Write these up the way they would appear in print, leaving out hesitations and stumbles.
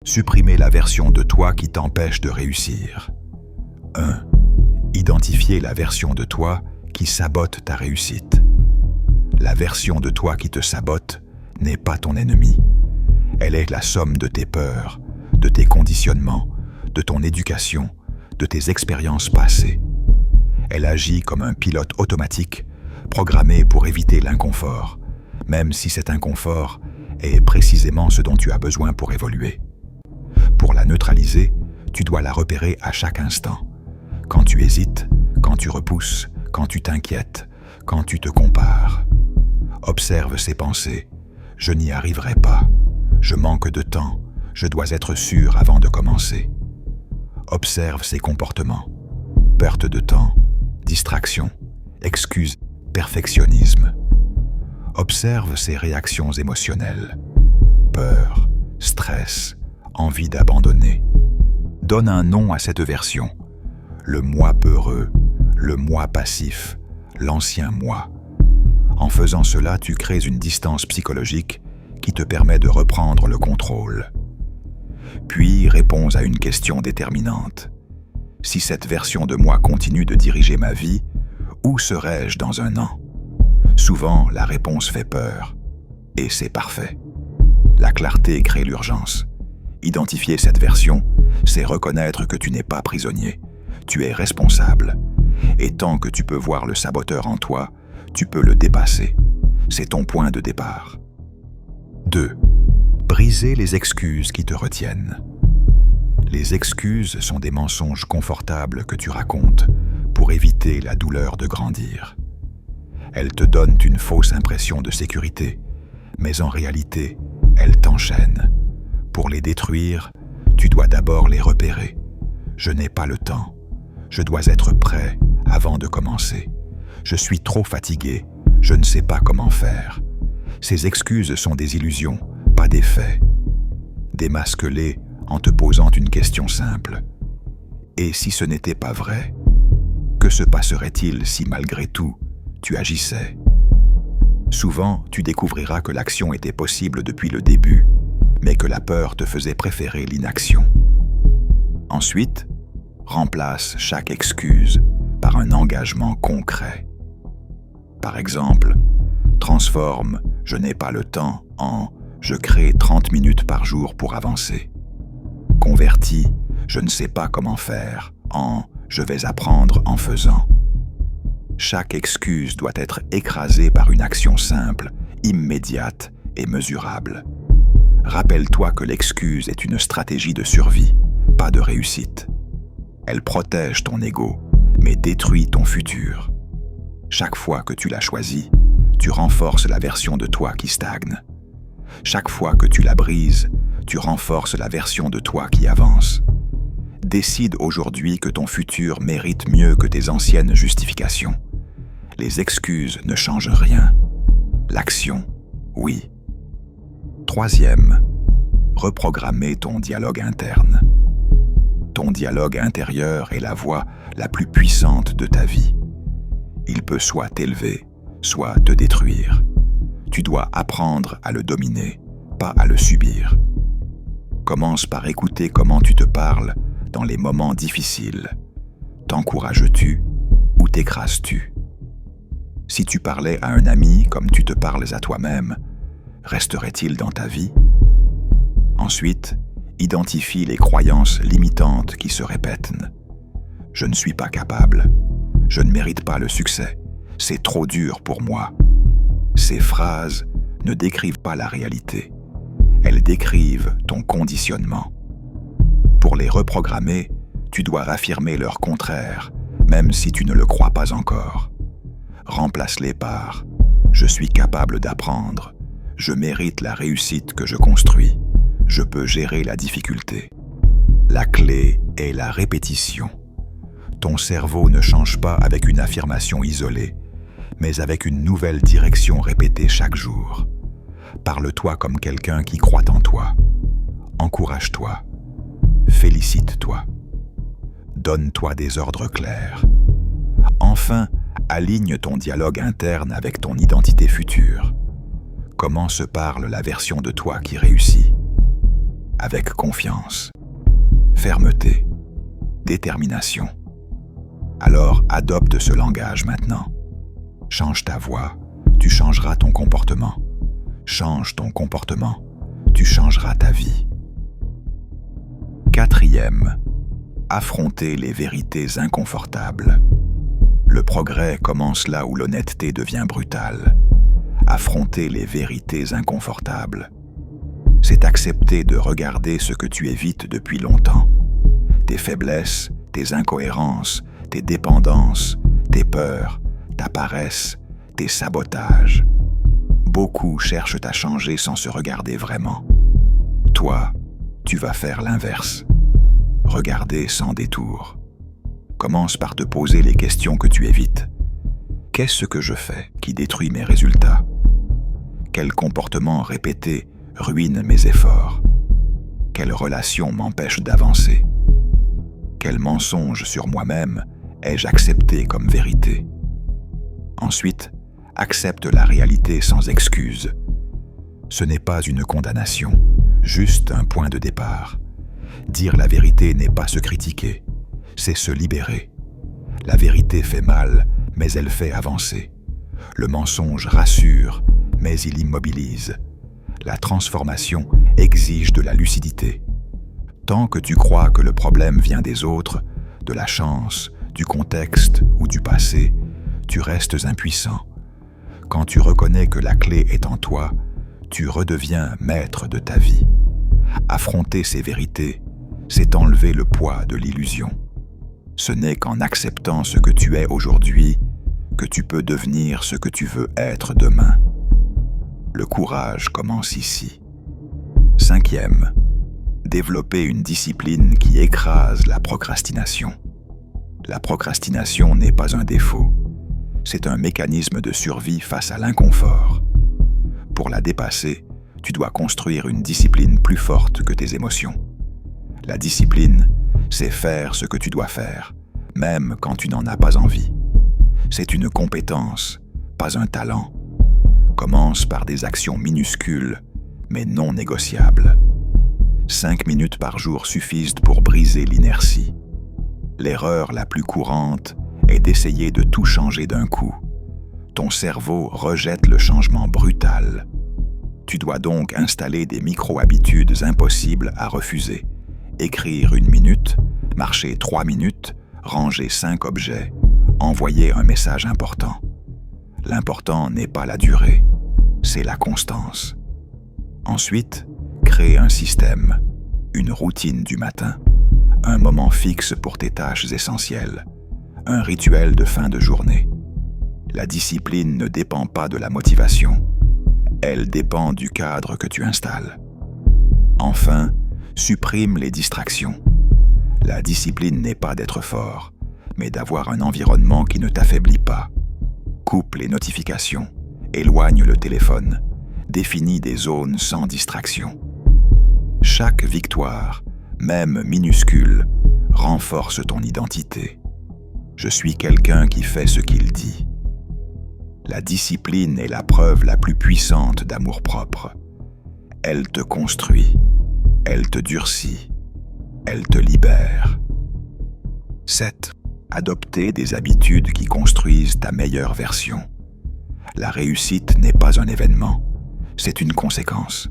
Supprimer la version de toi qui t'empêche de réussir. 1. Identifier la version de toi qui sabote ta réussite. La version de toi qui te sabote n'est pas ton ennemi. Elle est la somme de tes peurs, de tes conditionnements, de ton éducation, de tes expériences passées. Elle agit comme un pilote automatique, programmé pour éviter l'inconfort, même si cet inconfort est précisément ce dont tu as besoin pour évoluer. Pour la neutraliser, tu dois la repérer à chaque instant. Quand tu hésites, quand tu repousses, quand tu t'inquiètes, quand tu te compares. Observe ces pensées. Je n'y arriverai pas. Je manque de temps. Je dois être sûr avant de commencer. Observe ces comportements. Perte de temps, distraction, excuses, perfectionnisme. Observe ces réactions émotionnelles. Peur, stress, envie d'abandonner. Donne un nom à cette version. Le moi peureux, le moi passif, l'ancien moi. En faisant cela, tu crées une distance psychologique qui te permet de reprendre le contrôle. Puis réponds à une question déterminante. Si cette version de moi continue de diriger ma vie, où serai-je dans un an? Souvent, la réponse fait peur. Et c'est parfait. La clarté crée l'urgence. Identifier cette version, c'est reconnaître que tu n'es pas prisonnier. Tu es responsable. Et tant que tu peux voir le saboteur en toi, tu peux le dépasser. C'est ton point de départ. 2. Briser les excuses qui te retiennent. Les excuses sont des mensonges confortables que tu racontes pour éviter la douleur de grandir. Elles te donnent une fausse impression de sécurité, mais en réalité, elles t'enchaînent. Pour les détruire, tu dois d'abord les repérer. Je n'ai pas le temps. Je dois être prêt avant de commencer. Je suis trop fatigué. Je ne sais pas comment faire. Ces excuses sont des illusions, pas des faits. Démasque-les en te posant une question simple. Et si ce n'était pas vrai? Que se passerait-il si malgré tout, tu agissais? Souvent, tu découvriras que l'action était possible depuis le début, mais que la peur te faisait préférer l'inaction. Ensuite, remplace chaque excuse par un engagement concret. Par exemple, transforme « je n'ai pas le temps » en « je crée 30 minutes par jour pour avancer ». Convertis « je ne sais pas comment faire » en « je vais apprendre en faisant ». Chaque excuse doit être écrasée par une action simple, immédiate et mesurable. Rappelle-toi que l'excuse est une stratégie de survie, pas de réussite. Elle protège ton ego, mais détruit ton futur. Chaque fois que tu la choisis, tu renforces la version de toi qui stagne. Chaque fois que tu la brises, tu renforces la version de toi qui avance. Décide aujourd'hui que ton futur mérite mieux que tes anciennes justifications. Les excuses ne changent rien. L'action, oui. 3e, reprogrammer ton dialogue interne. Ton dialogue intérieur est la voix la plus puissante de ta vie. Il peut soit t'élever, soit te détruire. Tu dois apprendre à le dominer, pas à le subir. Commence par écouter comment tu te parles dans les moments difficiles. T'encourages-tu ou t'écrases-tu? Si tu parlais à un ami comme tu te parles à toi-même, resterait-il dans ta vie? Ensuite, identifie les croyances limitantes qui se répètent. Je ne suis pas capable. Je ne mérite pas le succès. C'est trop dur pour moi. Ces phrases ne décrivent pas la réalité. Elles décrivent ton conditionnement. Pour les reprogrammer, tu dois affirmer leur contraire, même si tu ne le crois pas encore. Remplace-les par « Je suis capable d'apprendre. Je mérite la réussite que je construis. Je peux gérer la difficulté. » La clé est la répétition. Ton cerveau ne change pas avec une affirmation isolée, mais avec une nouvelle direction répétée chaque jour. Parle-toi comme quelqu'un qui croit en toi. Encourage-toi. Félicite-toi. Donne-toi des ordres clairs. Enfin, aligne ton dialogue interne avec ton identité future. Comment se parle la version de toi qui réussit? avec confiance, fermeté, détermination. Alors adopte ce langage maintenant. Change ta voix, tu changeras ton comportement. Change ton comportement, tu changeras ta vie. 4e, affronter les vérités inconfortables. Le progrès commence là où l'honnêteté devient brutale. Affronter les vérités inconfortables, c'est accepter de regarder ce que tu évites depuis longtemps. Tes faiblesses, tes incohérences, tes dépendances, tes peurs, ta paresse, tes sabotages. Beaucoup cherchent à changer sans se regarder vraiment. Toi, tu vas faire l'inverse. Regarder sans détour. Commence par te poser les questions que tu évites. Qu'est-ce que je fais qui détruit mes résultats? Quel comportement répété ruine mes efforts? Quelle relation m'empêche d'avancer? Quel mensonge sur moi-même ai-je accepté comme vérité? Ensuite, accepte la réalité sans excuse. Ce n'est pas une condamnation, juste un point de départ. Dire la vérité n'est pas se critiquer, c'est se libérer. La vérité fait mal, mais elle fait avancer. Le mensonge rassure, mais il immobilise. La transformation exige de la lucidité. Tant que tu crois que le problème vient des autres, de la chance, du contexte ou du passé, tu restes impuissant. Quand tu reconnais que la clé est en toi, tu redeviens maître de ta vie. Affronter ces vérités, c'est enlever le poids de l'illusion. Ce n'est qu'en acceptant ce que tu es aujourd'hui que tu peux devenir ce que tu veux être demain. Le courage commence ici. 5e, développer une discipline qui écrase la procrastination. La procrastination n'est pas un défaut, c'est un mécanisme de survie face à l'inconfort. Pour la dépasser, tu dois construire une discipline plus forte que tes émotions. La discipline, c'est faire ce que tu dois faire, même quand tu n'en as pas envie. C'est une compétence, pas un talent. Commence par des actions minuscules, mais non négociables. 5 minutes par jour suffisent pour briser l'inertie. L'erreur la plus courante est d'essayer de tout changer d'un coup. Ton cerveau rejette le changement brutal. Tu dois donc installer des micro-habitudes impossibles à refuser. Écrire 1 minute, marcher 3 minutes, ranger 5 objets, envoyer un message important. L'important n'est pas la durée, c'est la constance. Ensuite, crée un système, une routine du matin, un moment fixe pour tes tâches essentielles, un rituel de fin de journée. La discipline ne dépend pas de la motivation, elle dépend du cadre que tu installes. Enfin, supprime les distractions. La discipline n'est pas d'être fort, mais d'avoir un environnement qui ne t'affaiblit pas. Coupe les notifications, éloigne le téléphone, définis des zones sans distraction. Chaque victoire, même minuscule, renforce ton identité. Je suis quelqu'un qui fait ce qu'il dit. La discipline est la preuve la plus puissante d'amour-propre. Elle te construit, elle te durcit, elle te libère. 7. Adopter des habitudes qui construisent ta meilleure version. La réussite n'est pas un événement, c'est une conséquence.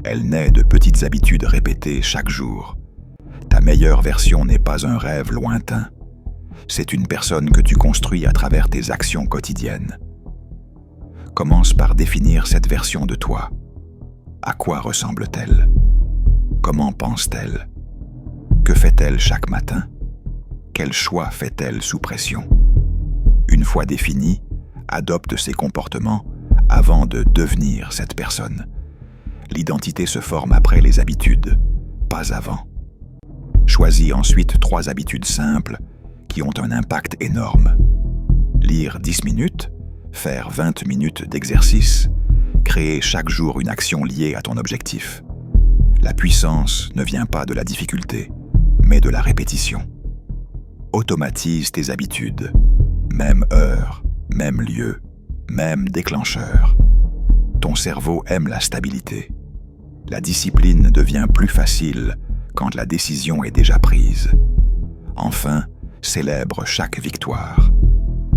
Elle naît de petites habitudes répétées chaque jour. Ta meilleure version n'est pas un rêve lointain, c'est une personne que tu construis à travers tes actions quotidiennes. Commence par définir cette version de toi. À quoi ressemble-t-elle? Comment pense-t-elle? Que fait-elle chaque matin? Quel choix fait-elle sous pression? Une fois définie, adopte ses comportements avant de devenir cette personne. L'identité se forme après les habitudes, pas avant. Choisis ensuite 3 habitudes simples qui ont un impact énorme. Lire 10 minutes, faire 20 minutes d'exercice, créer chaque jour une action liée à ton objectif. La puissance ne vient pas de la difficulté, mais de la répétition. Automatise tes habitudes, même heure, même lieu, même déclencheur. Ton cerveau aime la stabilité. La discipline devient plus facile quand la décision est déjà prise. Enfin, célèbre chaque victoire.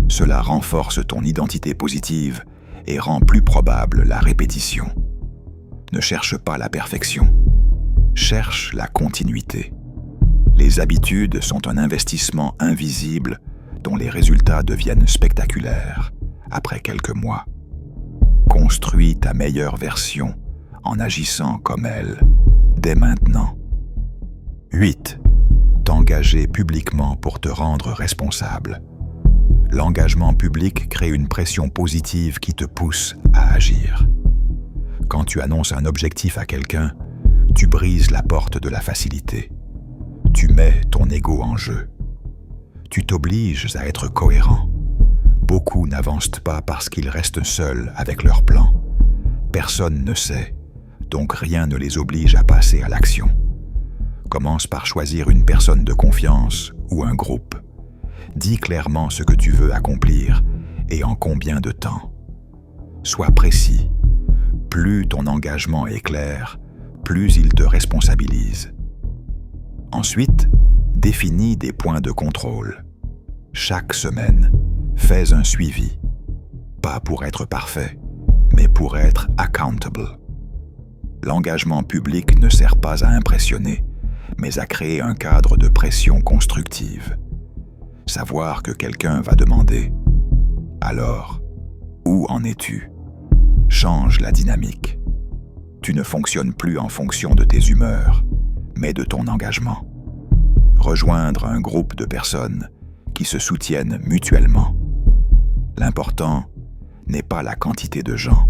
Cela renforce ton identité positive et rend plus probable la répétition. Ne cherche pas la perfection, cherche la continuité. Les habitudes sont un investissement invisible dont les résultats deviennent spectaculaires après quelques mois. Construis ta meilleure version en agissant comme elle, dès maintenant. 8. T'engager publiquement pour te rendre responsable. L'engagement public crée une pression positive qui te pousse à agir. Quand tu annonces un objectif à quelqu'un, tu brises la porte de la facilité. Tu mets ton ego en jeu. Tu t'obliges à être cohérent. Beaucoup n'avancent pas parce qu'ils restent seuls avec leur plan. Personne ne sait, donc rien ne les oblige à passer à l'action. Commence par choisir une personne de confiance ou un groupe. Dis clairement ce que tu veux accomplir et en combien de temps. Sois précis. Plus ton engagement est clair, plus il te responsabilise. Ensuite, définis des points de contrôle. Chaque semaine, fais un suivi. Pas pour être parfait, mais pour être accountable. L'engagement public ne sert pas à impressionner, mais à créer un cadre de pression constructive. Savoir que quelqu'un va demander « Alors, où en es-tu » change la dynamique. Tu ne fonctionnes plus en fonction de tes humeurs, mais de ton engagement. Rejoindre un groupe de personnes qui se soutiennent mutuellement. L'important n'est pas la quantité de gens,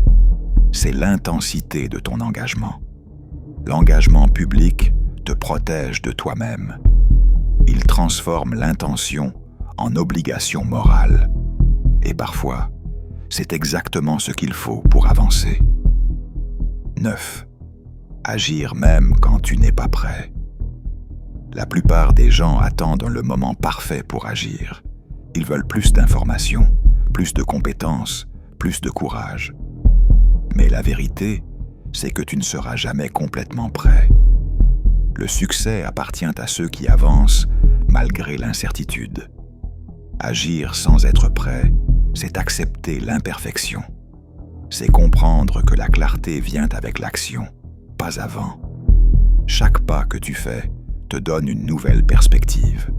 c'est l'intensité de ton engagement. L'engagement public te protège de toi-même. Il transforme l'intention en obligation morale. Et parfois, c'est exactement ce qu'il faut pour avancer. 9. Agir même quand tu n'es pas prêt. La plupart des gens attendent le moment parfait pour agir. Ils veulent plus d'informations, plus de compétences, plus de courage. Mais la vérité, c'est que tu ne seras jamais complètement prêt. Le succès appartient à ceux qui avancent malgré l'incertitude. Agir sans être prêt, c'est accepter l'imperfection. C'est comprendre que la clarté vient avec l'action, pas avant. Chaque pas que tu fais te donne une nouvelle perspective.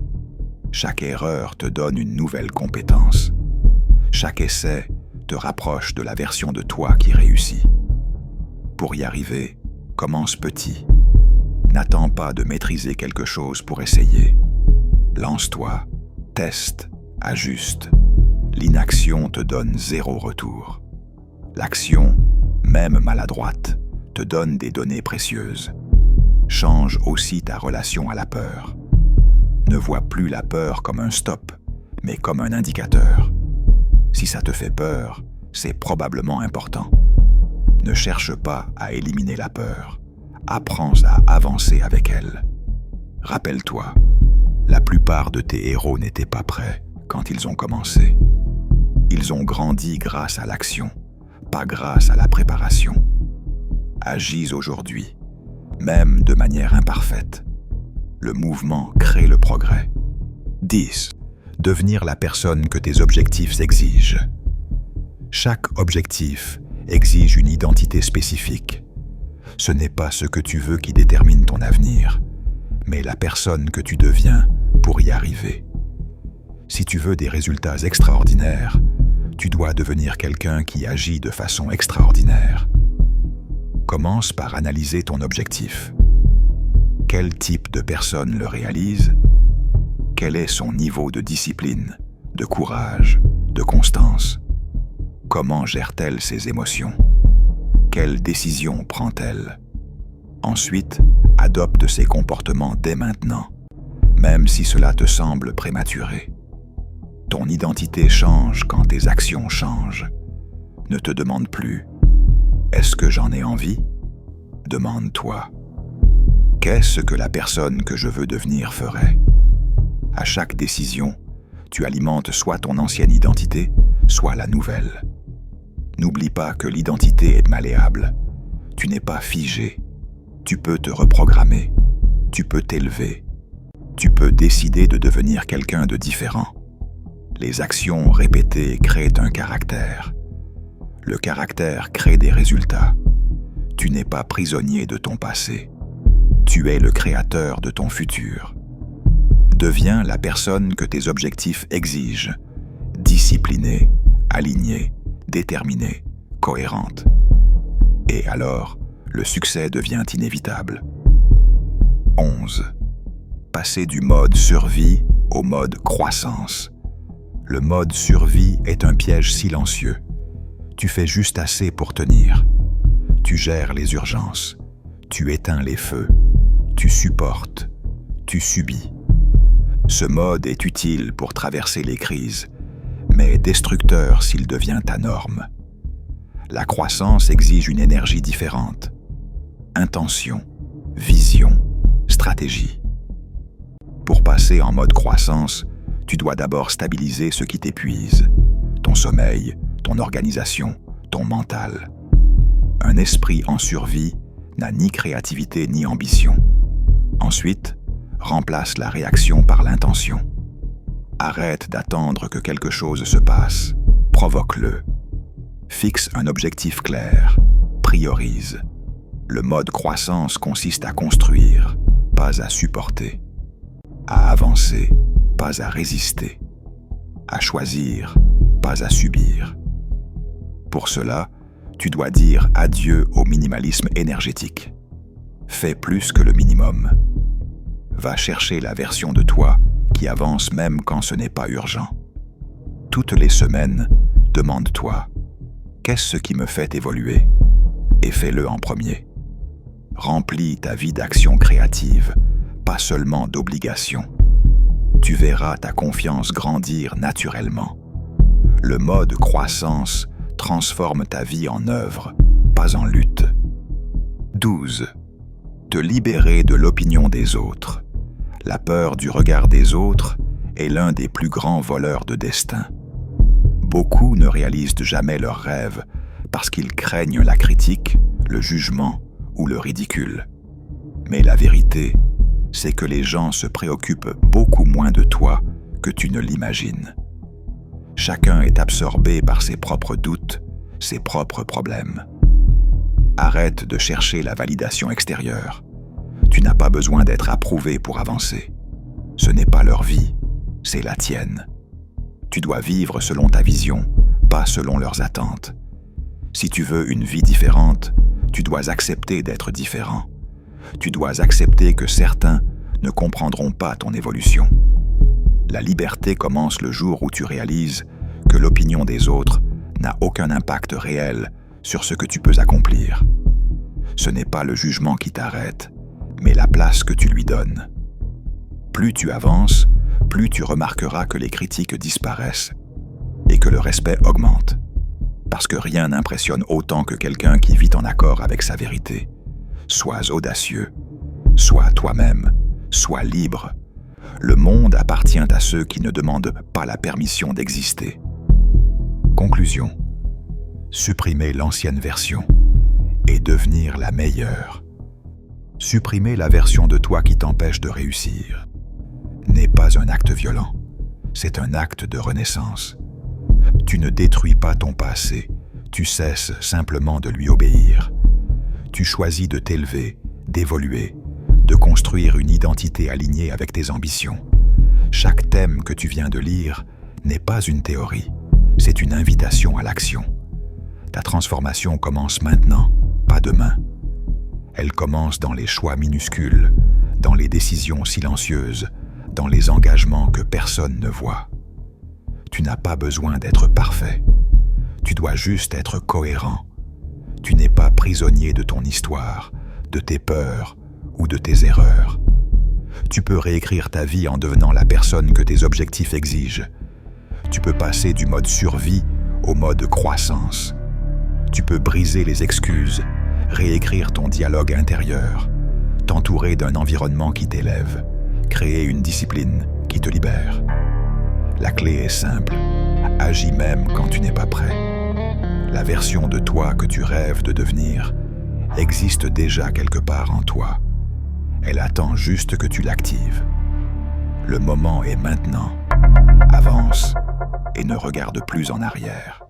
Chaque erreur te donne une nouvelle compétence. Chaque essai te rapproche de la version de toi qui réussit. Pour y arriver, commence petit. N'attends pas de maîtriser quelque chose pour essayer. Lance-toi, teste, ajuste. L'inaction te donne 0 retour. L'action, même maladroite, te donne des données précieuses. Change aussi ta relation à la peur. Ne vois plus la peur comme un stop, mais comme un indicateur. Si ça te fait peur, c'est probablement important. Ne cherche pas à éliminer la peur. Apprends à avancer avec elle. Rappelle-toi, la plupart de tes héros n'étaient pas prêts quand ils ont commencé. Ils ont grandi grâce à l'action, pas grâce à la préparation. Agis aujourd'hui, même de manière imparfaite. Le mouvement crée le progrès. 10. Devenir la personne que tes objectifs exigent. Chaque objectif exige une identité spécifique. Ce n'est pas ce que tu veux qui détermine ton avenir, mais la personne que tu deviens pour y arriver. Si tu veux des résultats extraordinaires, tu dois devenir quelqu'un qui agit de façon extraordinaire. Commence par analyser ton objectif. Quel type de personne le réalise? Quel est son niveau de discipline, de courage, de constance? Comment gère-t-elle ses émotions? Quelles décisions prend-elle? Ensuite, adopte ces comportements dès maintenant, même si cela te semble prématuré. Ton identité change quand tes actions changent. Ne te demande plus « Est-ce que j'en ai envie ?» Demande-toi « Qu'est-ce que la personne que je veux devenir ferait ?» À chaque décision, tu alimentes soit ton ancienne identité, soit la nouvelle. N'oublie pas que l'identité est malléable. Tu n'es pas figé. Tu peux te reprogrammer, tu peux t'élever, tu peux décider de devenir quelqu'un de différent. Les actions répétées créent un caractère. Le caractère crée des résultats. Tu n'es pas prisonnier de ton passé. Tu es le créateur de ton futur. Deviens la personne que tes objectifs exigent, disciplinée, alignée, déterminée, cohérente. Et alors, le succès devient inévitable. 11. Passer du mode survie au mode croissance. Le mode survie est un piège silencieux. Tu fais juste assez pour tenir. Tu gères les urgences. Tu éteins les feux. Tu supportes. Tu subis. Ce mode est utile pour traverser les crises, mais destructeur s'il devient ta norme. La croissance exige une énergie différente. Intention, vision, stratégie. Pour passer en mode croissance, tu dois d'abord stabiliser ce qui t'épuise, ton sommeil, ton organisation, ton mental. Un esprit en survie n'a ni créativité ni ambition. Ensuite, remplace la réaction par l'intention. Arrête d'attendre que quelque chose se passe. Provoque-le. Fixe un objectif clair. Priorise. Le mode croissance consiste à construire, pas à supporter. À avancer, pas à résister. À choisir, pas à subir. Pour cela, tu dois dire adieu au minimalisme énergétique. Fais plus que le minimum. Va chercher la version de toi qui avance même quand ce n'est pas urgent. Toutes les semaines, demande-toi « Qu'est-ce qui me fait évoluer ?» et fais-le en premier. Remplis ta vie d'actions créatives, pas seulement d'obligations. Tu verras ta confiance grandir naturellement. Le mode croissance transforme ta vie en œuvre, pas en lutte. 12. Te libérer de l'opinion des autres. La peur du regard des autres est l'un des plus grands voleurs de destin. Beaucoup ne réalisent jamais leurs rêves parce qu'ils craignent la critique, le jugement ou le ridicule. Mais la vérité, c'est que les gens se préoccupent beaucoup moins de toi que tu ne l'imagines. Chacun est absorbé par ses propres doutes, ses propres problèmes. Arrête de chercher la validation extérieure. Tu n'as pas besoin d'être approuvé pour avancer. Ce n'est pas leur vie, c'est la tienne. Tu dois vivre selon ta vision, pas selon leurs attentes. Si tu veux une vie différente, tu dois accepter d'être différent. Tu dois accepter que certains ne comprendront pas ton évolution. La liberté commence le jour où tu réalises que l'opinion des autres n'a aucun impact réel sur ce que tu peux accomplir. Ce n'est pas le jugement qui t'arrête, mais la place que tu lui donnes. Plus tu avances, plus tu remarqueras que les critiques disparaissent et que le respect augmente. Parce que rien n'impressionne autant que quelqu'un qui vit en accord avec sa vérité. Sois audacieux, sois toi-même, sois libre. Le monde appartient à ceux qui ne demandent pas la permission d'exister. Conclusion. Supprimer l'ancienne version et devenir la meilleure. Supprimer la version de toi qui t'empêche de réussir n'est pas un acte violent, c'est un acte de renaissance. Tu ne détruis pas ton passé, tu cesses simplement de lui obéir. Tu choisis de t'élever, d'évoluer, de construire une identité alignée avec tes ambitions. Chaque thème que tu viens de lire n'est pas une théorie, c'est une invitation à l'action. Ta transformation commence maintenant, pas demain. Elle commence dans les choix minuscules, dans les décisions silencieuses, dans les engagements que personne ne voit. Tu n'as pas besoin d'être parfait. Tu dois juste être cohérent. Tu n'es pas prisonnier de ton histoire, de tes peurs ou de tes erreurs. Tu peux réécrire ta vie en devenant la personne que tes objectifs exigent. Tu peux passer du mode survie au mode croissance. Tu peux briser les excuses, réécrire ton dialogue intérieur, t'entourer d'un environnement qui t'élève, créer une discipline qui te libère. La clé est simple, agis même quand tu n'es pas prêt. La version de toi que tu rêves de devenir existe déjà quelque part en toi. Elle attend juste que tu l'actives. Le moment est maintenant. Avance et ne regarde plus en arrière.